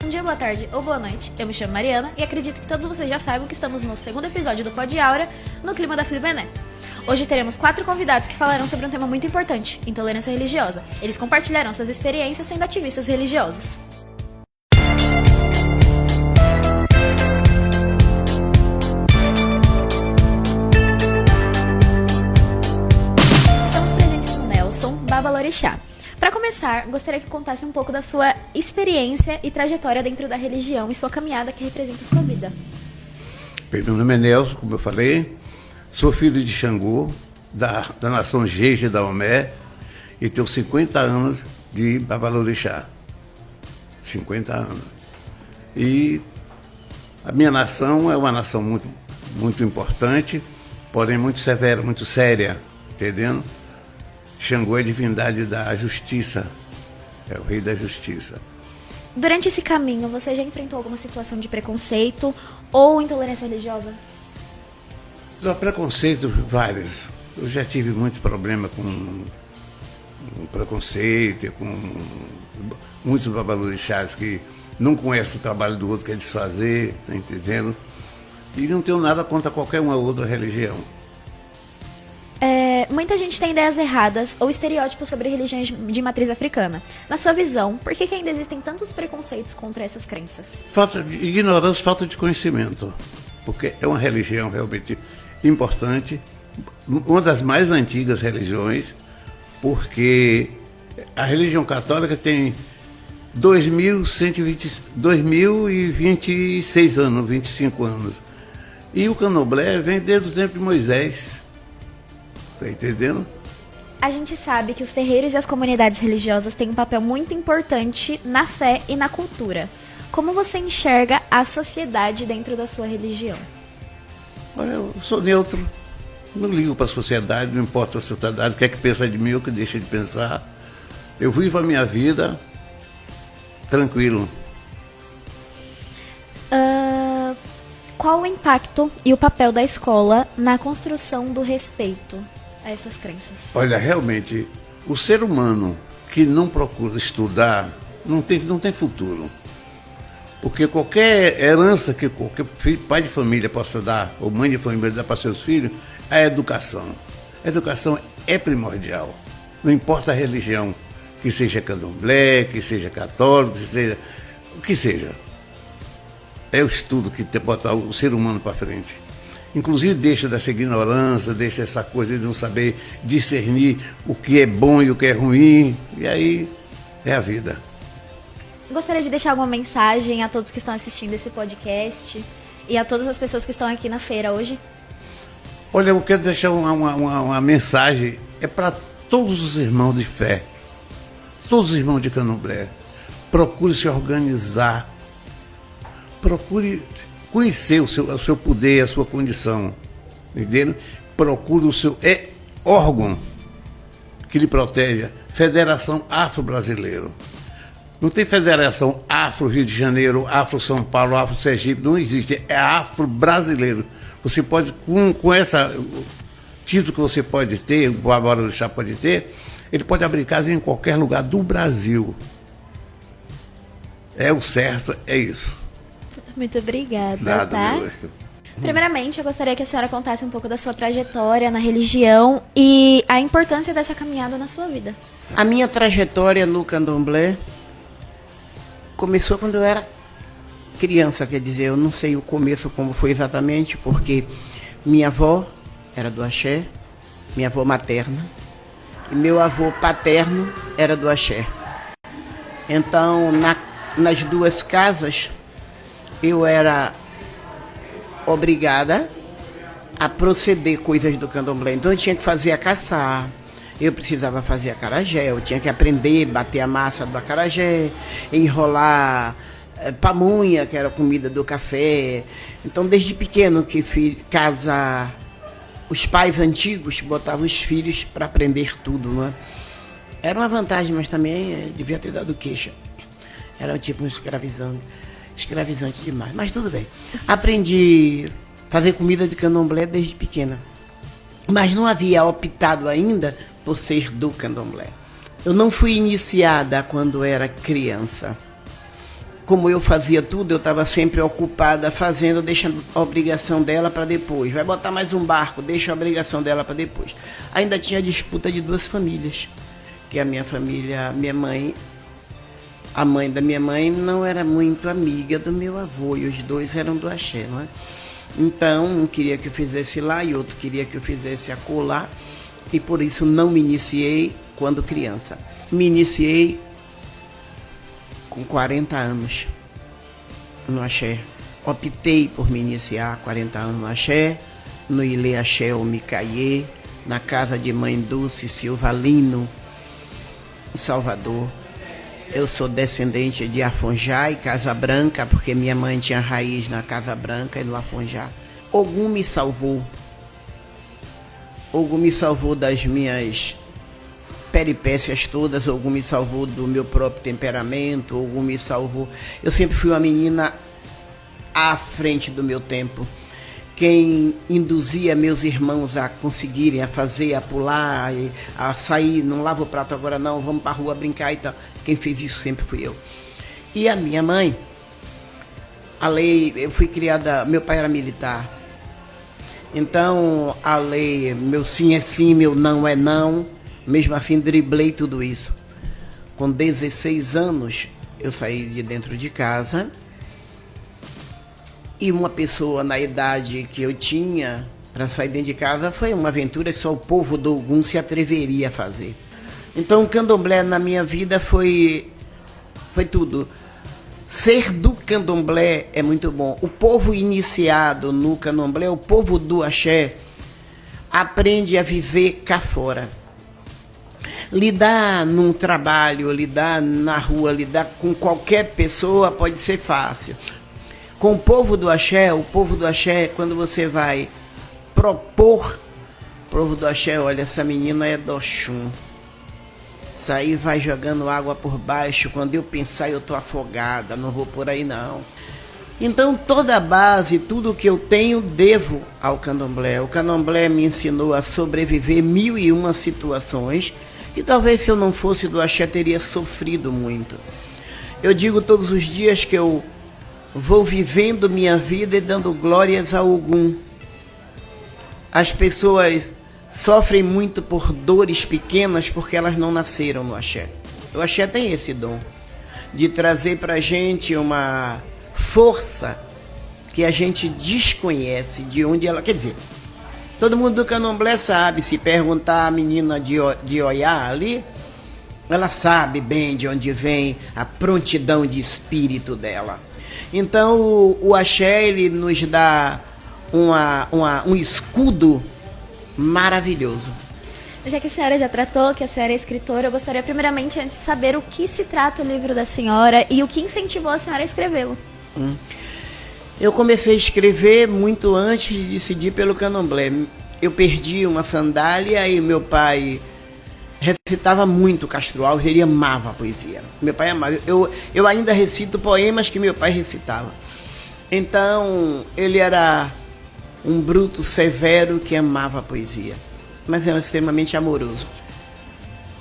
Bom dia, boa tarde ou boa noite. Eu me chamo Mariana e acredito que todos vocês já saibam que estamos no segundo episódio do Pod Aura, no clima da Flibené. Hoje teremos 4 convidados que falarão sobre um tema muito importante, intolerância religiosa. Eles compartilharão suas experiências sendo ativistas religiosos. Estamos presentes com Nelson Babalorixá. Para começar, gostaria que contasse um pouco da sua experiência e trajetória dentro da religião e sua caminhada que representa a sua vida. Bem, meu nome é Nelson, como eu falei, sou filho de Xangô, da nação Jeje da Omé, e tenho 50 anos de Babalorixá. 50 anos. E a minha nação é uma nação muito, muito importante, porém muito severa, muito séria, entendendo? Xangô é a divindade da justiça, é o rei da justiça. Durante esse caminho, você já enfrentou alguma situação de preconceito ou intolerância religiosa? Preconceito, vários. Eu já tive muito problema com preconceito, com muitos babalorixás que não conhecem o trabalho do outro, quer desfazer, tá entendendo? E não tenho nada contra qualquer uma outra religião. Muita gente tem ideias erradas ou estereótipos sobre religiões de matriz africana. Na sua visão, por que ainda existem tantos preconceitos contra essas crenças? Falta de ignorância, falta de conhecimento. Porque é uma religião realmente importante, uma das mais antigas religiões, porque a religião católica tem 2.026 anos, 25 anos. E o candomblé vem desde o tempo de Moisés. Tá entendendo? A gente sabe que os terreiros e as comunidades religiosas têm um papel muito importante na fé e na cultura. Como você enxerga a sociedade dentro da sua religião? Olha, eu sou neutro, não ligo para a sociedade, não importa a sociedade, o que é que pensa de mim ou o que deixa de pensar. Eu vivo a minha vida tranquilo. Qual o impacto e o papel da escola na construção do respeito a essas crenças? Olha, realmente, o ser humano que não procura estudar não tem futuro. Porque qualquer herança que qualquer pai de família possa dar, ou mãe de família dar para seus filhos, é a educação. A educação é primordial. Não importa a religião, que seja candomblé, que seja católico, que seja o que seja. É o estudo que tem que botar o ser humano para frente. Inclusive deixa dessa ignorância, deixa essa coisa de não saber discernir o que é bom e o que é ruim. E aí é a vida. Gostaria de deixar alguma mensagem a todos que estão assistindo esse podcast e a todas as pessoas que estão aqui na feira hoje? Olha, eu quero deixar uma mensagem, é para todos os irmãos de fé, todos os irmãos de candomblé. Procure se organizar, procure conhecer o seu poder, a sua condição, entendeu? Procure o seu órgão que lhe proteja, Federação Afro-Brasileiro. Não tem Federação Afro-Rio de Janeiro, Afro-São Paulo, Afro-Sergipe, não existe, é Afro-Brasileiro. Você pode, com essa título que você pode ter, o Babalorixá pode ter, ele pode abrir casa em qualquer lugar do Brasil. É o certo, é isso. Muito obrigada, Nada, tá? meu. Primeiramente, eu gostaria que a senhora contasse um pouco da sua trajetória na religião e a importância dessa caminhada na sua vida. A minha trajetória no candomblé começou quando eu era criança, quer dizer, eu não sei o começo como foi exatamente, porque minha avó era do axé, minha avó materna, e meu avô paterno era do axé. Então, nas duas casas, eu era obrigada a proceder coisas do candomblé. Então eu tinha que fazer a caçar, eu precisava fazer acarajé, eu tinha que aprender a bater a massa do acarajé, enrolar pamonha, que era a comida do café. Então desde pequeno que os pais antigos botavam os filhos para aprender tudo, não é? Era uma vantagem, mas também devia ter dado queixa. Era tipo um escravizante demais, mas tudo bem. Aprendi a fazer comida de candomblé desde pequena, mas não havia optado ainda por ser do candomblé. Eu não fui iniciada quando era criança. como eu fazia tudo, eu estava sempre ocupada fazendo, deixa a obrigação dela para depois. Vai botar mais um barco, deixa a obrigação dela para depois. Ainda tinha a disputa de duas famílias, que a minha família, minha mãe, a mãe da minha mãe não era muito amiga do meu avô, e os dois eram do axé, não é? Então, um queria que eu fizesse lá e outro queria que eu fizesse acolá, e por isso não me iniciei quando criança. Me iniciei com 40 anos no axé. Optei por me iniciar 40 anos no axé, no Ilê Axé ou Micaie, na casa de Mãe Dulce Silvalino, em Salvador. Eu sou descendente de Afonjá e Casa Branca, porque minha mãe tinha raiz na Casa Branca e no Afonjá. Ogum me salvou. Ogum me salvou das minhas peripécias todas. Ogum me salvou do meu próprio temperamento. Ogum me salvou. Eu sempre fui uma menina à frente do meu tempo. Quem induzia meus irmãos a conseguirem, a fazer, a pular, a sair, não lava o prato agora não, vamos para a rua brincar e tal. Quem fez isso sempre fui eu. E a minha mãe, a lei, eu fui criada, meu pai era militar. Então, a lei, meu sim é sim, meu não é não, mesmo assim driblei tudo isso. Com 16 anos, eu saí de dentro de casa. E uma pessoa na idade que eu tinha para sair dentro de casa foi uma aventura que só o povo do Ogum se atreveria a fazer. Então o candomblé na minha vida foi tudo. Ser do candomblé é muito bom. O povo iniciado no candomblé, o povo do axé, aprende a viver cá fora. Lidar num trabalho, lidar na rua, lidar com qualquer pessoa pode ser fácil. Com o povo do axé, quando você vai propor, o povo do axé, olha, essa menina é do Oxum. Isso aí vai jogando água por baixo, quando eu pensar eu tô afogada, não vou por aí não. Então toda a base, tudo que eu tenho, devo ao candomblé. O candomblé me ensinou a sobreviver 1001 situações, que talvez se eu não fosse do axé teria sofrido muito. Eu digo todos os dias que eu vou vivendo minha vida e dando glórias ao Ogum. As pessoas sofrem muito por dores pequenas porque elas não nasceram no axé. O axé tem esse dom de trazer pra gente uma força que a gente desconhece de onde ela... Quer dizer, todo mundo do candomblé sabe, se perguntar a menina de Oiá ali, ela sabe bem de onde vem a prontidão de espírito dela. Então o axé, ele nos dá um escudo maravilhoso. Já que a senhora já tratou, que a senhora é escritora, eu gostaria primeiramente antes de saber o que se trata o livro da senhora e o que incentivou a senhora a escrevê-lo. Eu comecei a escrever muito antes de decidir pelo candomblé. Eu perdi uma sandália e meu pai recitava muito Castro Alves, ele amava a poesia. Meu pai amava. Eu ainda recito poemas que meu pai recitava. Então, ele era um bruto severo que amava a poesia, mas era extremamente amoroso.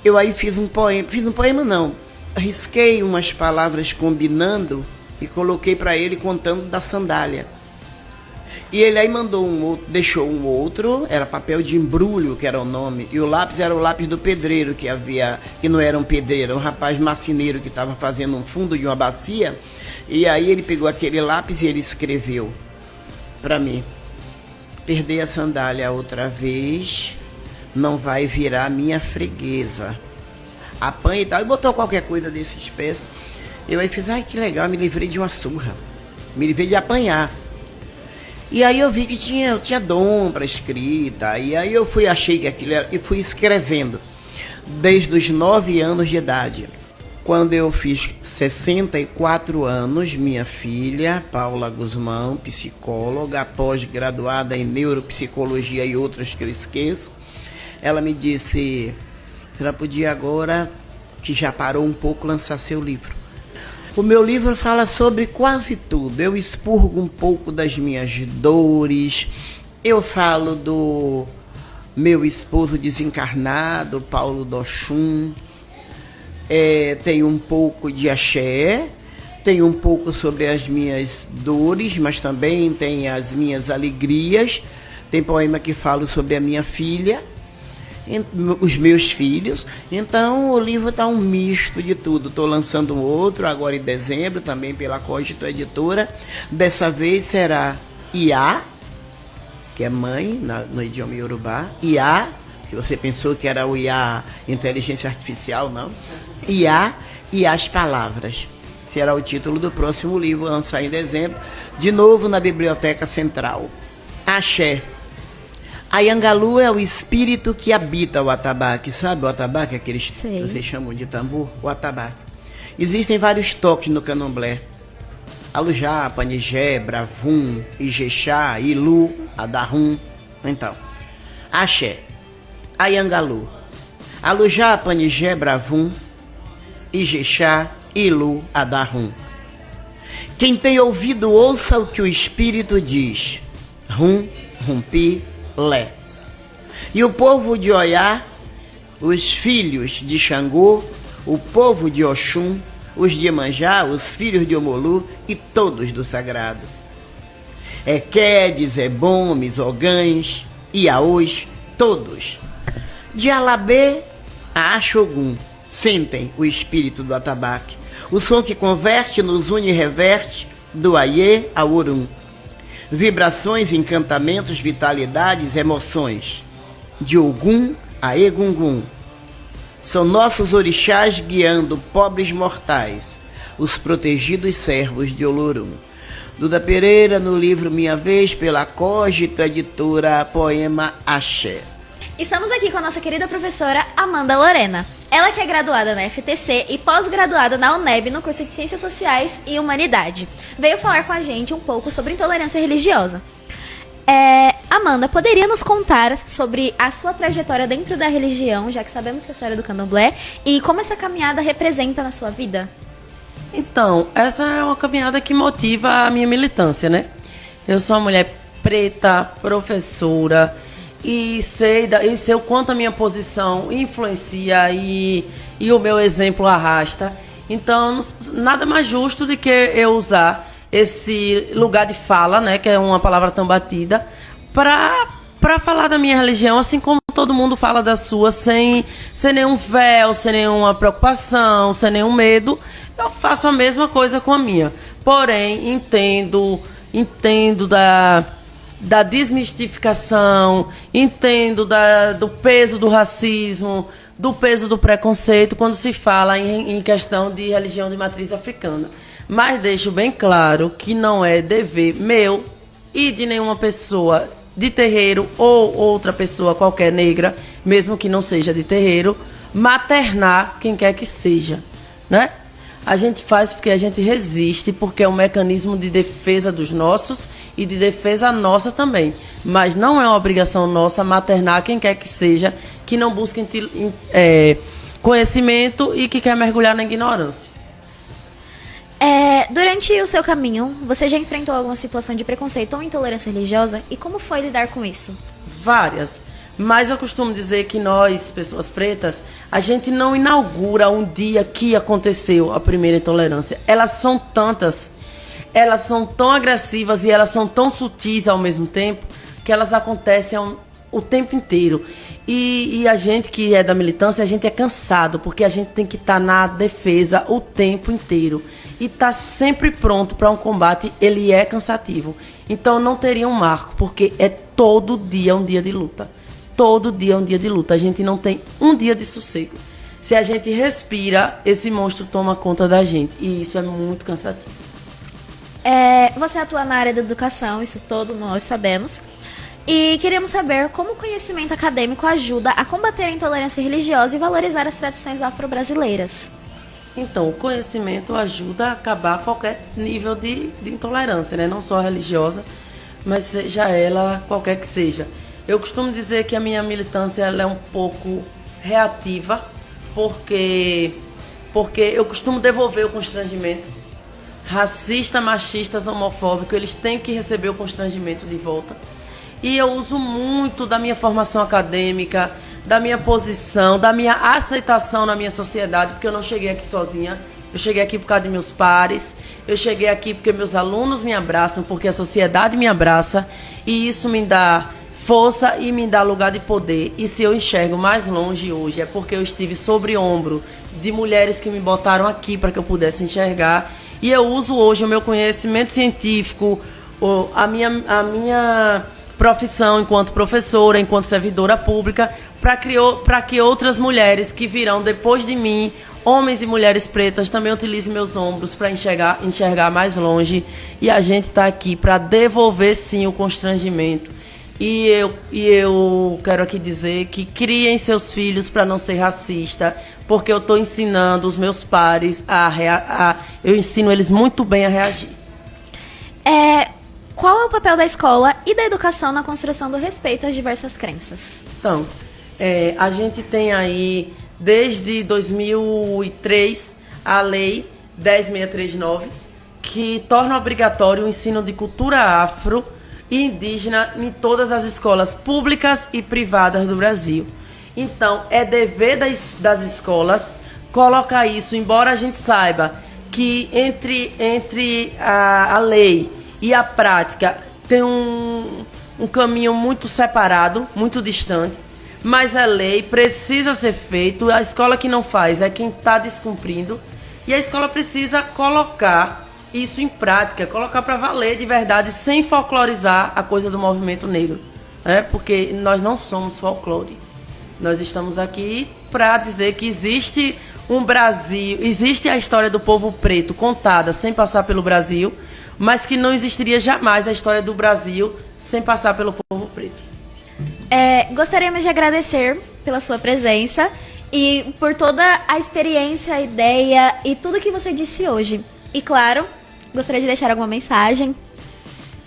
Eu aí fiz um poema não, risquei umas palavras combinando e coloquei para ele contando da sandália. E ele aí mandou um outro, deixou um outro, era papel de embrulho, que era o nome, e o lápis era o lápis do pedreiro, que não era um pedreiro, era um rapaz marceneiro que estava fazendo um fundo de uma bacia, e aí ele pegou aquele lápis e ele escreveu para mim: perder a sandália outra vez, não vai virar minha freguesa. Apanha e tal, e botou qualquer coisa desse espécie. Eu aí fiz, ai que legal, me livrei de uma surra, me livrei de apanhar. E aí eu vi que eu tinha dom para escrita, e aí eu achei que aquilo era, e fui escrevendo, desde os 9 anos de idade. Quando eu fiz 64 anos, minha filha, Paula Guzmão, psicóloga, pós-graduada em neuropsicologia e outras que eu esqueço, ela me disse, você podia agora, que já parou um pouco, lançar seu livro. O meu livro fala sobre quase tudo. Eu expurgo um pouco das minhas dores. Eu falo do meu esposo desencarnado, Paulo do Oxum. Tem um pouco de axé, Tem um pouco sobre as minhas dores, mas também tem as minhas alegrias. Tem poema que falo sobre a minha filha, os meus filhos. Então o livro está um misto de tudo. Estou lançando um outro agora em dezembro, também pela Cogito Editora. Dessa vez será Iá, que é mãe no idioma Yorubá. Iá, que você pensou que era o Iá, inteligência artificial, não. Iá e as palavras. Será o título do próximo livro, lançar em dezembro, de novo na Biblioteca Central. Axé. Ayangalu é o espírito que habita o atabaque. Sabe o atabaque, aqueles que vocês chamam de tambor? O atabaque. Existem vários toques no candomblé. Alujá, Panigé, Bravum, Ijexá, Ilu, Adarrum. Então, Axé. Ayangalu. Alujá, Panigé, Bravum, Ijexá, Ilu, Adarrum. Quem tem ouvido, ouça o que o Espírito diz. Rum, Rumpi, Lé. E o povo de Oiá, os filhos de Xangô, o povo de Oxum, os de Iemanjá, os filhos de Omolu e todos do sagrado. Equedes, Ebomes, Ogães, Iaôs, todos. De Alabê a Axogum, sentem o espírito do atabaque. O som que converte, nos une e reverte, do Aiê ao Orum. Vibrações, encantamentos, vitalidades, emoções. De Ogum a Egungun. São nossos orixás guiando pobres mortais, os protegidos servos de Olorum. Duda Pereira, no livro Minha Vez, pela Cogito Editora, poema Axé. Estamos aqui com a nossa querida professora Amanda Lorena. Ela que é graduada na FTC e pós-graduada na UNEB no curso de Ciências Sociais e Humanidade. Veio falar com a gente um pouco sobre intolerância religiosa. Amanda, poderia nos contar sobre a sua trajetória dentro da religião, já que sabemos que a história do candomblé, e como essa caminhada representa na sua vida? Então, essa é uma caminhada que motiva a minha militância, né? Eu sou uma mulher preta, professora, e sei o quanto a minha posição influencia e o meu exemplo arrasta. Então, nada mais justo do que eu usar esse lugar de fala, né, que é uma palavra tão batida, para falar da minha religião, assim como todo mundo fala da sua, sem nenhum véu, sem nenhuma preocupação, sem nenhum medo. Eu faço a mesma coisa com a minha. Porém, entendo da desmistificação, entendo do peso do racismo, do peso do preconceito quando se fala em questão de religião de matriz africana. Mas deixo bem claro que não é dever meu e de nenhuma pessoa de terreiro ou outra pessoa qualquer negra, mesmo que não seja de terreiro, maternar quem quer que seja, né? A gente faz porque a gente resiste, porque é um mecanismo de defesa dos nossos e de defesa nossa também. Mas não é uma obrigação nossa maternar quem quer que seja, que não busque conhecimento e que quer mergulhar na ignorância. Durante o seu caminho, você já enfrentou alguma situação de preconceito ou intolerância religiosa? E como foi lidar com isso? Várias. Mas eu costumo dizer que nós, pessoas pretas, a gente não inaugura um dia que aconteceu a primeira intolerância. Elas são tantas, elas são tão agressivas e elas são tão sutis ao mesmo tempo, que elas acontecem o tempo inteiro. E a gente que é da militância, a gente é cansado, porque a gente tem que estar na defesa o tempo inteiro. E estar sempre pronto para um combate, ele é cansativo. Então não teria um marco, porque é todo dia um dia de luta. Todo dia é um dia de luta. A gente não tem um dia de sossego. Se a gente respira, esse monstro toma conta da gente. E isso é muito cansativo. Você atua na área da educação, isso todos nós sabemos. E queríamos saber como o conhecimento acadêmico ajuda a combater a intolerância religiosa e valorizar as tradições afro-brasileiras. Então, o conhecimento ajuda a acabar qualquer nível de intolerância, né? Não só religiosa, mas seja ela qualquer que seja. Eu costumo dizer que a minha militância ela é um pouco reativa, porque eu costumo devolver o constrangimento. Racista, machistas, homofóbicos, eles têm que receber o constrangimento de volta. E eu uso muito da minha formação acadêmica, da minha posição, da minha aceitação na minha sociedade, porque eu não cheguei aqui sozinha. Eu cheguei aqui por causa de meus pares. Eu cheguei aqui porque meus alunos me abraçam, porque a sociedade me abraça, e isso me dá força e me dá lugar de poder. E se eu enxergo mais longe hoje, é porque eu estive sobre ombro de mulheres que me botaram aqui para que eu pudesse enxergar. E eu uso hoje o meu conhecimento científico, a minha profissão enquanto professora, enquanto servidora pública, para que outras mulheres que virão depois de mim, homens e mulheres pretas, também utilizem meus ombros para enxergar mais longe. E a gente está aqui para devolver, sim, o constrangimento. E eu quero aqui dizer que criem seus filhos para não ser racista, porque eu estou ensinando os meus pares eu ensino eles muito bem a reagir. Qual é o papel da escola e da educação na construção do respeito às diversas crenças? Então, a gente tem aí, desde 2003, a Lei 10.639, que torna obrigatório o ensino de cultura afro e indígena em todas as escolas públicas e privadas do Brasil. Então, é dever das escolas colocar isso, embora a gente saiba que entre a lei e a prática tem um caminho muito separado, muito distante, mas a lei precisa ser feita. A escola que não faz é quem está descumprindo, e a escola precisa colocar isso em prática, colocar para valer de verdade, sem folclorizar a coisa do movimento negro, porque nós não somos folclore. Nós estamos aqui para dizer que existe um Brasil, existe a história do povo preto contada sem passar pelo Brasil, mas que não existiria jamais a história do Brasil sem passar pelo povo preto. Gostaríamos de agradecer pela sua presença e por toda a experiência, a ideia e tudo que você disse hoje. E claro, gostaria de deixar alguma mensagem?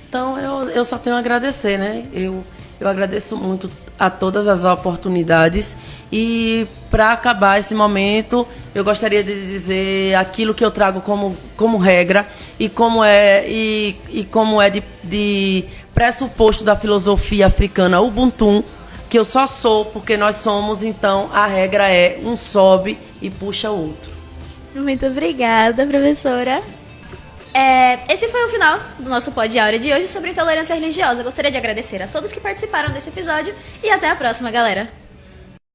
Então, eu só tenho a agradecer, né? Eu agradeço muito a todas as oportunidades, e para acabar esse momento, eu gostaria de dizer aquilo que eu trago como regra e como é de pressuposto da filosofia africana Ubuntu, que eu só sou porque nós somos, então a regra é um sobe e puxa o outro. Muito obrigada, professora. Esse foi o final do nosso Pod Áurea de hoje sobre intolerância religiosa. Gostaria de agradecer a todos que participaram desse episódio e até a próxima, galera!